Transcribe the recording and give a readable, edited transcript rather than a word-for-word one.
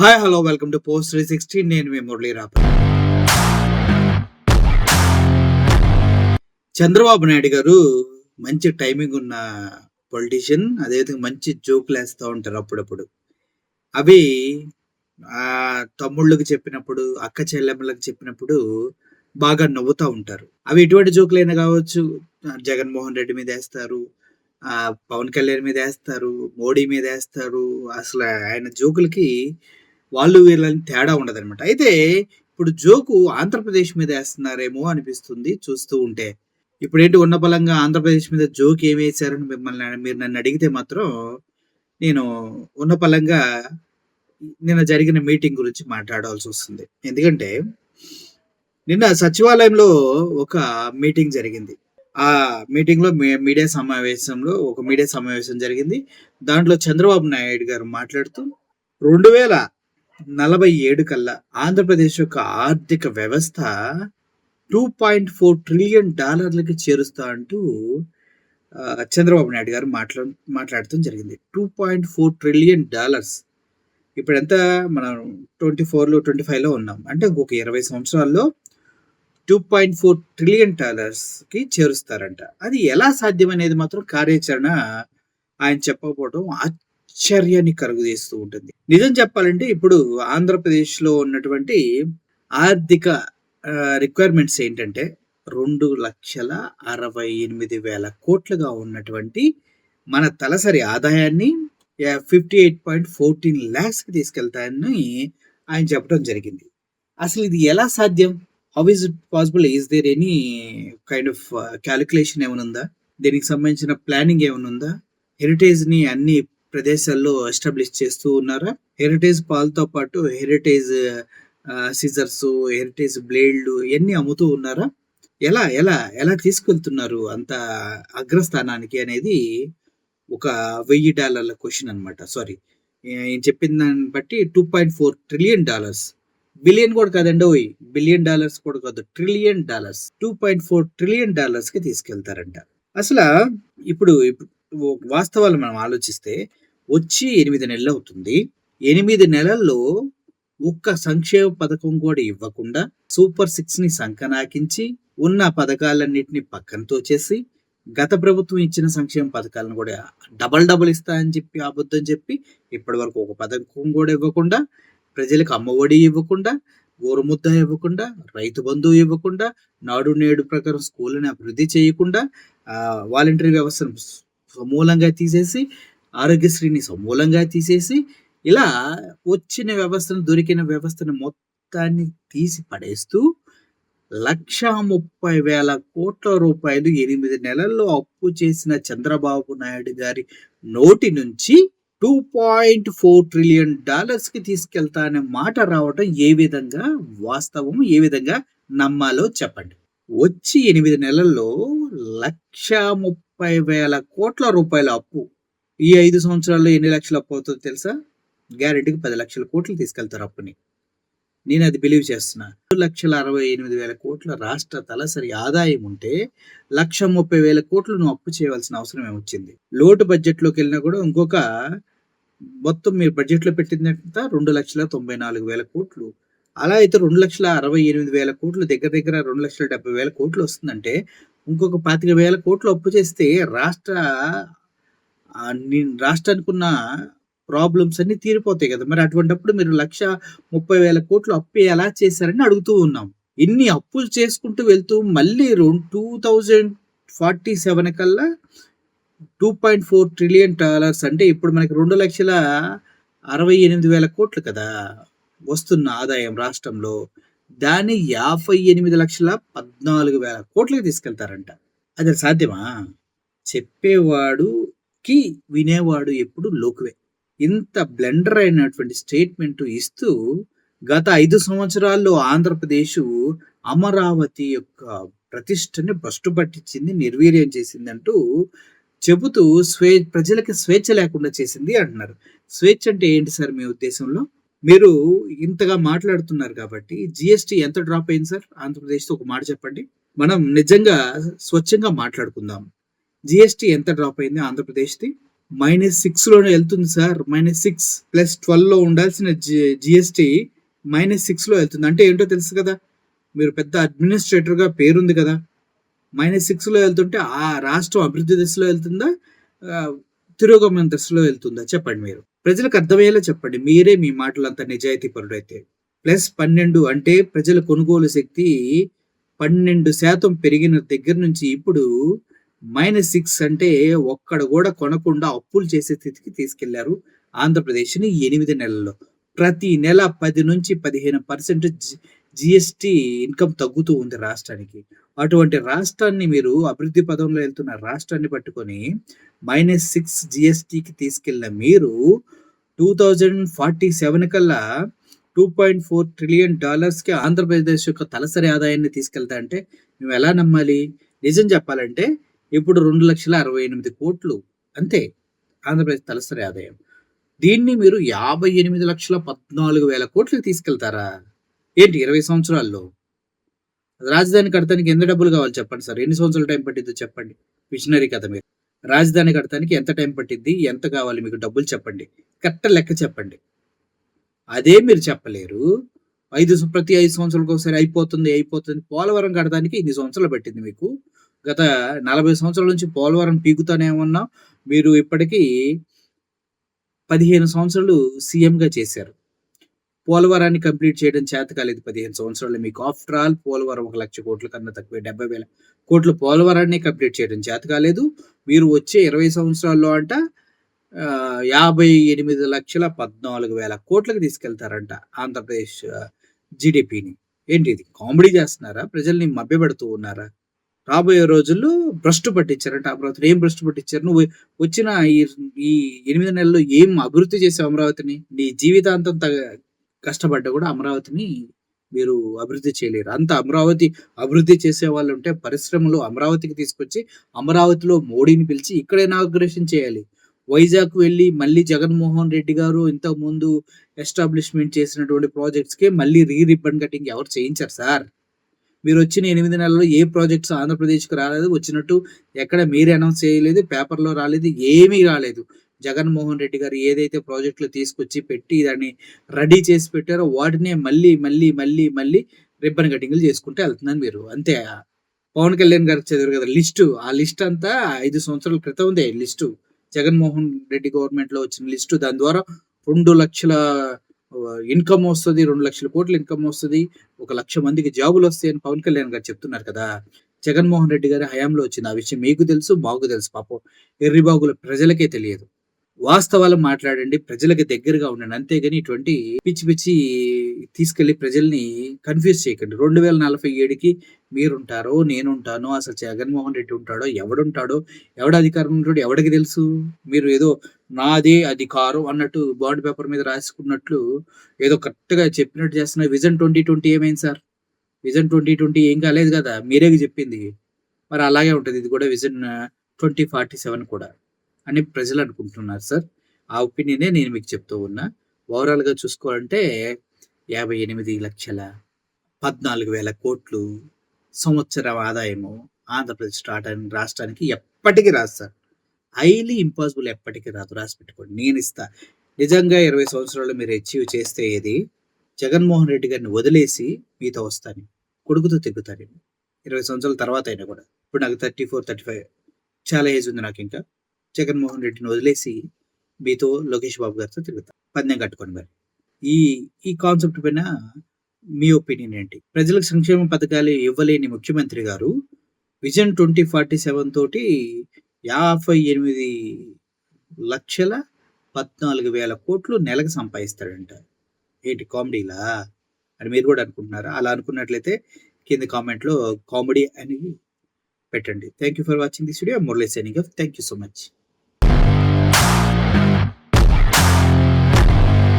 Hi hello welcome to post 360. నేను మీ Murali rapper. Chandrababu Naidu గారు మంచి టైమింగ్ ఉన్న పొలిటీషియన్. అదేవిధంగా మంచి జోకులు వేస్తూ ఉంటారు అప్పుడప్పుడు. అవి తమ్ముళ్ళకి చెప్పినప్పుడు, అక్క చెల్లెమ్మలకు చెప్పినప్పుడు బాగా నవ్వుతూ ఉంటారు. అవి ఎటువంటి జోకులైనా కావచ్చు. జగన్మోహన్ రెడ్డి మీద వేస్తారు, పవన్ కళ్యాణ్ మీద వేస్తారు, మోడీ మీద వేస్తారు. అసలు ఆయన జోకులకి వాళ్ళు వీళ్ళని తేడా ఉండదనమాట. అయితే ఇప్పుడు జోకు ఆంధ్రప్రదేశ్ మీద వేస్తున్నారేమో అనిపిస్తుంది చూస్తూ ఉంటే. ఇప్పుడేంటి ఉన్న బలంగా ఆంధ్రప్రదేశ్ మీద జోక్ ఏమి వేశారని మీరు నన్ను అడిగితే మాత్రం నేను ఉన్న బలంగా నిన్న జరిగిన మీటింగ్ గురించి మాట్లాడాల్సి వస్తుంది. ఎందుకంటే నిన్న సచివాలయంలో ఒక మీటింగ్ జరిగింది. ఆ మీటింగ్‌లో మీడియా సమావేశం జరిగింది. దాంట్లో చంద్రబాబు నాయుడు గారు మాట్లాడుతూ 2047 కల్లా ఆంధ్రప్రదేశ్ యొక్క ఆర్థిక వ్యవస్థ $2.4 ట్రిలియన్ చేరుస్తా అంటూ చంద్రబాబు నాయుడు గారు మాట్లాడటం జరిగింది. $2.4 ట్రిలియన్. ఇప్పుడెంత మనం 24లో 25లో ఉన్నాం. అంటే ఇంకొక 20 సంవత్సరాల్లో $2.4 ట్రిలియన్ చేరుస్తారంట. అది ఎలా సాధ్యం అనేది మాత్రం కార్యాచరణ ఆయన చెప్పకపోవడం ఆశ్చర్యాన్ని కలుగజేస్తూ ఉంటుంది. నిజం చెప్పాలంటే ఇప్పుడు ఆంధ్రప్రదేశ్‌లో ఉన్నటువంటి ఆర్థిక రిక్వైర్మెంట్స్ ఏంటంటే 2,68,000 ఉన్నటువంటి మన తలసరి ఆదాయాన్ని 58.14 lakhsకి తీసుకెళ్తానని ఆయన చెప్పడం జరిగింది. అసలు ఇది ఎలా సాధ్యం? How is it possible? Is there any kind of calculation ఏమైనా ఉందా? దీనికి సంబంధించిన ప్లానింగ్ ఏమైనా ఉందా? హెరిటేజ్‌ని అన్ని ప్రదేశాల్లో ఎస్టాబ్లిష్ చేస్తూ ఉన్నారా? హెరిటేజ్ పాలతో పాటు హెరిటేజ్ సిజర్స్, హెరిటేజ్ బ్లేడ్లు ఇవన్నీ అమ్ముతూ ఉన్నారా? ఎలా ఎలా ఎలా తీసుకెళ్తున్నారు అంత అగ్రస్థానానికి అనేది ఒక $1000 క్వశ్చన్ అనమాట. సారీ, ఈయన చెప్పిన దాన్ని బట్టి $2.4 ట్రిలియన్. బిలియన్ కూడా కాదండోయ్, $1 బిలియన్ కూడా కాదు, $1 ట్రిలియన్. $2.4 ట్రిలియన్ కి తీసుకెళ్తారంట. అసలు ఇప్పుడు వాస్తవాలు మనం ఆలోచిస్తే వచ్చి 8 నెలలు అవుతుంది. 8 నెలల్లో ఒక్క సంక్షేమ పథకం కూడా ఇవ్వకుండా సూపర్ 6ని సంకనాకించి ఉన్న పథకాలన్నింటినీ పక్కన తోచేసి గత ప్రభుత్వం ఇచ్చిన సంక్షేమ పథకాలను కూడా డబల్ ఇస్తా అని చెప్పి అబద్ధం చెప్పి ఇప్పటి వరకు ఒక పథకం కూడా ఇవ్వకుండా, ప్రజలకు అమ్మఒడి ఇవ్వకుండా, గోరుముద్ద ఇవ్వకుండా, రైతు బంధువు ఇవ్వకుండా, నాడు నేడు ప్రకారం స్కూళ్ళని అభివృద్ధి చేయకుండా, వాలంటరీ వ్యవస్థను సమూలంగా తీసేసి, ఆరోగ్యశ్రీని సమూలంగా తీసేసి, ఇలా వచ్చిన వ్యవస్థను, దొరికిన వ్యవస్థను మొత్తాన్ని తీసి పడేస్తూ 1,30,000 8 నెలల్లో అప్పు చేసిన చంద్రబాబు నాయుడు గారి నోటి నుంచి $2.4 ట్రిలియన్ కి తీసుకెళ్తా అనే మాట రావడం ఏ విధంగా వాస్తవం, ఏ విధంగా నమ్మాలో చెప్పండి. వచ్చి 8 నెలల్లో 1,30,000 అప్పు. ఈ 5 సంవత్సరాల్లో ఎన్ని లక్షల అప్పు అవుతుందో తెలుసా? గ్యారెంటీకి 10 లక్షల కోట్లు తీసుకెళ్తారు అప్పుని. నేను అది బిలీవ్ చేస్తున్నా. 2,68,000 రాష్ట్ర తలసరి ఆదాయం ఉంటే 1,30,000 నువ్వు అప్పు చేయవలసిన అవసరం ఏమొచ్చింది? లోటు బడ్జెట్లోకి వెళ్ళినా కూడా ఇంకొక మొత్తం మీరు బడ్జెట్లో పెట్టిందంత 2,94,000. అలా అయితే 2,68,000 దగ్గర దగ్గర 2,70,000 వస్తుందంటే ఇంకొక 25,000 అప్పు చేస్తే రాష్ట్రానికి ఉన్న ప్రాబ్లమ్స్ అన్ని తీరిపోతాయి కదా. మరి అటువంటిప్పుడు మీరు 1,30,000 అప్పు ఎలా చేశారని అడుగుతూ ఉన్నాం. ఇన్ని అప్పులు చేసుకుంటూ వెళ్తూ మళ్ళీ 2047 కల్లా $2.4 ట్రిలియన్ అంటే ఇప్పుడు మనకి 2,68,000 కదా వస్తున్న ఆదాయం రాష్ట్రంలో. దాన్ని 58,14,000 తీసుకెళ్తారంట. అది సాధ్యమా? చెప్పేవాడుకి వినేవాడు ఎప్పుడు లోకువే. ఇంత బ్లెండర్ అయినటువంటి స్టేట్మెంట్ ఇస్తూ గత 5 సంవత్సరాల్లో ఆంధ్రప్రదేశ్ అమరావతి యొక్క ప్రతిష్టని భ్రష్టు పట్టించింది, నిర్వీర్యం చేసిందంటూ చెబుతూ ప్రజలకి స్వేచ్ఛ లేకుండా చేసింది అంటున్నారు. స్వేచ్ఛ అంటే ఏంటి సార్ మీ ఉద్దేశంలో? మీరు ఇంతగా మాట్లాడుతున్నారు కాబట్టి జిఎస్టీ ఎంత డ్రాప్ అయింది సార్ ఆంధ్రప్రదేశ్తో? ఒక మాట చెప్పండి. మనం నిజంగా స్వచ్ఛంగా మాట్లాడుకుందాం. జిఎస్టీ ఎంత డ్రాప్ అయింది ఆంధ్రప్రదేశ్ది? -6లోనే ఎళ్తుంది సార్. -6 ప్లస్ 12లో ఉండాల్సిన జీఎస్టీ -6లో ఎళ్తుంది. అంటే ఏంటో తెలుసు కదా! మీరు పెద్ద అడ్మినిస్ట్రేటర్‌గా పేరుంది కదా! -6లో ఎళ్తుంటే ఆ రాష్ట్రం అభివృద్ధి దిశలో ఎళ్తుందా? ఆహ్, తిరోగమన దశలో ఎళ్తుందా? చెప్పండి మీరు. ప్రజలకు అర్థమయ్యేలా చెప్పండి. మీరే మీ మాటలో అంత నిజాయితీ పరుడైతే. +12 అంటే ప్రజల కొనుగోలు శక్తి 12% పెరిగిన దగ్గర నుంచి ఇప్పుడు -6 అంటే ఒక్కడు గూడా కొనకుండా అప్పులు చేసే స్థితికి తీసుకెళ్లారు ఆంధ్రప్రదేశ్‌ని 8 నెలల్లో. ప్రతి నెల 10-15% జీఎస్టీ ఇన్‌కమ్ తగ్గుతూ ఉంది రాష్ట్రానికి. అటువంటి రాష్ట్రాన్ని మీరు అభివృద్ధి పదంలో ఎళ్తున్న రాష్ట్రాన్ని పట్టుకొని -6 జీఎస్టీకి తీసుకెళ్ళిన మీరు 2047 కల్లా $2.4 ట్రిలియన్ డాలర్స్‌కి ఆంధ్రప్రదేశ్ యొక్క తలసరి ఆదాయాన్ని తీసుకెళ్తా అంటే నువ్వెలా నమ్మాలి? నిజం చెప్పాలంటే ఇప్పుడు 2,68,00,00,000 అంతే ఆంధ్రప్రదేశ్ తలసరి ఆదాయం. దీన్ని మీరు 58,14,000,00,000కి తీసుకెళ్తారా? ఏంటి 20 సంవత్సరాల్లో? రాజధాని కడతానికి ఎంత డబ్బులు కావాలి చెప్పండి సార్? ఎన్ని సంవత్సరాలు టైం పట్టిద్దో చెప్పండి? విషనరీ కదా మీరు. రాజధాని కడతానికి ఎంత టైం పట్టిద్ది? ఎంత కావాలి మీకు డబ్బులు చెప్పండి? కరెక్ట్ లెక్క చెప్పండి. అదే మీరు చెప్పలేరు. ప్రతి 5 సంవత్సరాలకోసారి అయిపోతుంది. పోలవరం కడతానికి ఇన్ని సంవత్సరాలు పట్టింది మీకు. గత 40 సంవత్సరాల నుంచి పోలవరం పీకుతానే ఉన్నాం. మీరు ఇప్పటికి 15 సంవత్సరాలు సీఎంగా చేశారు. పోలవరాన్ని కంప్లీట్ చేయడం చేత కాలేదు 15 సంవత్సరాలు మీకు. ఆఫ్టర్ ఆల్ పోలవరం 1,00,000 కన్నా తక్కువే. 70,000 పోలవరాన్ని కంప్లీట్ చేయడం చేత కాలేదు. మీరు వచ్చే 20 సంవత్సరాల్లో అంట 58,14,000 తీసుకెళ్తారంట ఆంధ్రప్రదేశ్ జీడీపీని. ఏంటిది కామెడీ చేస్తున్నారా? ప్రజల్ని మభ్యపెడుతూ ఉన్నారా? రాబోయే రోజుల్లో భ్రష్టు పట్టించారంట అమరావతిని. ఏం భ్రష్టు పట్టించారు? నువ్వు వచ్చిన ఈ ఈ 8 నెలల్లో ఏం అభివృద్ధి చేసావు అమరావతిని? నీ జీవితాంతం కష్టపడ్డా కూడా అమరావతిని మీరు అభివృద్ధి చేయలేరు. అంత అమరావతి అభివృద్ధి చేసేవాళ్ళుంటే పరిశ్రమలు అమరావతికి తీసుకొచ్చి, అమరావతిలో మోడీని పిలిచి ఇక్కడ ఇనాగ్రేషన్ చేయాలి. వైజాగ్ వెళ్లి మళ్ళీ జగన్మోహన్ రెడ్డి గారు ఇంతకుముందు ఎస్టాబ్లిష్మెంట్ చేసినటువంటి ప్రాజెక్ట్స్‌కే మళ్ళీ రిబ్బన్ కటింగ్ ఎవరు చేయించారు సార్? మీరొచ్చిన 8 నెలల్లో ఏ ప్రాజెక్ట్స్ ఆంధ్రప్రదేశ్‌కి రాలేదు. వచ్చినట్టు ఎక్కడ మీరే అనౌన్స్ చేయలేదు. పేపర్‌లో రాలేదు. ఏమీ రాలేదు. జగన్మోహన్ రెడ్డి గారు ఏదైతే ప్రాజెక్ట్‌లు తీసుకొచ్చి పెట్టి దాన్ని రెడీ చేసి పెట్టారో వాటినే మళ్ళీ రిబ్బన్ కటింగ్‌లు చేసుకుంటూ ఎళ్తున్నారు మీరు. అంతే. పవన్ కళ్యాణ్ గారికి చదివారు కదా లిస్టు. ఆ లిస్ట్ అంతా 5 సంవత్సరాల క్రితందే లిస్టు. జగన్మోహన్ రెడ్డి గవర్నమెంట్‌లో వచ్చిన లిస్టు. దాని ద్వారా 2,00,000 ఇన్‌కమ్ వస్తది. 2,00,000,00,000 ఇన్‌కమ్ వస్తది. 1,00,000 మందికి జాబులొస్తాయని పవన్ కళ్యాణ్ గారు చెప్తున్నారు కదా! జగన్మోహన్ రెడ్డి గారి హయాంలో వచ్చింది. ఆ విషయం మీకు తెలుసు, మాకు తెలుసు. పాపం ఎర్రిబాగుల ప్రజలకే తెలియదు. వాస్తవాలు మాట్లాడండి. ప్రజలకి దగ్గరగా ఉండండి. అంతేగాని ఇటువంటి పిచ్చి తీసుకెళ్ళి ప్రజల్ని కన్‌ఫ్యూజ్ చేయకండి. 2047కి మీరుంటారో, నేనుంటానో, అసలు జగన్మోహన్ రెడ్డి ఉంటాడో, ఎవడుంటాడో, ఎవడు అధికారంలో ఉంటాడో ఎవడికి తెలుసు? మీరు ఏదో నాదే అధికారం అన్నట్టు బాండ్ పేపర్ మీద రాసుకున్నట్లు ఏదో కరెక్ట్‌గా చెప్పినట్టు చేస్తున్నారు. విజన్ 2020 ఏమైంది సార్? విజన్ 2020 ఏం కాలేదు గదా! మీరేగా చెప్పింది. మరి అలాగే ఉంటది. ఇది కూడా విజన్ 2047 కూడా అని ప్రజలు అనుకుంటున్నారు సార్. ఆ ఒపీనియనే నేను మీకు చెప్తూ ఉన్నా. ఓవరాల్‌గా చూసుకోవాలంటే 58,14,000,00,000 సంవత్సరం ఆదాయము ఆంధ్రప్రదేశ్ రాష్ట్రానికి ఎప్పటికి రాదు సార్. హైలీ ఇంపాసిబుల్ ఎప్పటికి రాదు. రాసిపెట్టుకోండి. నేనిస్తా. నిజంగా 20 సంవత్సరాల్లో మీరు అచీవ్ చేస్తే ఏది? జగన్మోహన్ రెడ్డి గారిని వదిలేసి మీతో వస్తాను. కొడుకుతో తెగ్గుతా నేను. 20 సంవత్సరాల తర్వాత అయినా కూడా. ఇప్పుడు నాకు 34, 35 చాలా ఏజ్ ఉంది నాకింకా. జగన్మోహన్ రెడ్డిని వదిలేసి మీతో లోకేష్ బాబు గారితో తిరుగుతా. పందెం కట్టుకొని మరి. ఈ ఈ కాన్సెప్ట్ పైన మీ ఒపీనియన్ ఏంటి? ప్రజలకు సంక్షేమ పథకాలు ఇవ్వలేని ముఖ్యమంత్రి గారు విజన్ 2047 తోటి 58,14,000,00,000 నెలకు సంపాదిస్తాడంట. ఏంటి కామెడీలా? అని మీరు కూడా అనుకుంటున్నారా? అలా అనుకున్నట్లయితే కింద కామెంట్‌లో కామెడీ అని పెట్టండి. Thank you for watching this video. Murali signing off. Thank you so much.